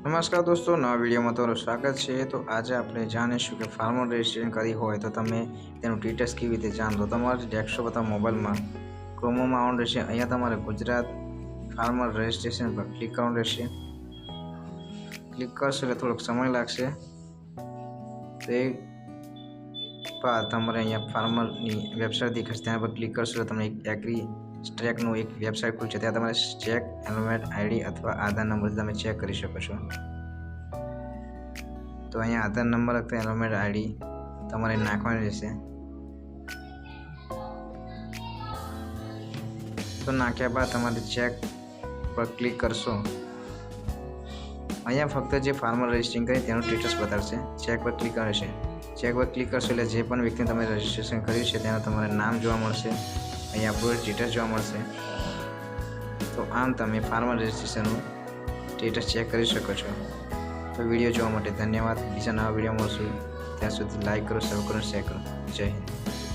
નમસ્કાર દોસ્તો, નવા વિડીયોમાં તમારું સ્વાગત છે। તો આજે આપણે જાણીશું કે ફાર્મર રજિસ્ટ્રેશન કરી હોય તો તમે તેનું ડિટેલ્સ કેવી રીતે જાણો। તમારા ડેસ્કટોપ અથવા મોબાઈલમાં ક્રોમોમાં આવવાનું રહેશે। અહીંયા તમારે ગુજરાત ફાર્મર રજિસ્ટ્રેશન પર ક્લિક કરવાનું રહેશે। ક્લિક કરશો એટલે થોડોક સમય લાગશે। તે બાદ તમારે અહીંયા ફાર્મરની વેબસાઇટ દેખાશે, તેના પર ક્લિક કરશો એટલે તમને એગ્રી સ્ટ્રેકનું એક વેબસાઇટ ખુલશે। ત્યાં તમારે ચેક એનરોલમેન્ટ આઈડી અથવા આધાર નંબરથી તમે ચેક કરી શકો છો। તો અહીંયા આધાર નંબર અથવા એનરોલમેન્ટ આઈડી તમારે નાખવાની રહેશે। તો નાખ્યા બાદ તમારે ચેક પર ક્લિક કરશો। અહીંયા ફક્ત જે ફાર્મર રજિસ્ટ્રેશન કરી તેનું સ્ટેટસ બતાવશે। ચેક પર ક્લિક કરશે। ચેક પર ક્લિક કરશો એટલે જે પણ વ્યક્તિને તમે રજિસ્ટ્રેશન કર્યું છે તેનું તમારે નામ જોવા મળશે। અહીંયા અપલોડ સ્ટેટસ જોવા મળશે। તો આમ તમે ફાર્મર રજિસ્ટ્રેશનનું સ્ટેટસ ચેક કરી શકો છો। તો વિડીયો જોવા માટે ધન્યવાદ। બીજા નવા વિડીયો મળશું, ત્યાં સુધી લાઈક કરો, સબસ્ક્રાઇબ કરો, શેર કરો। જય હિન્દ।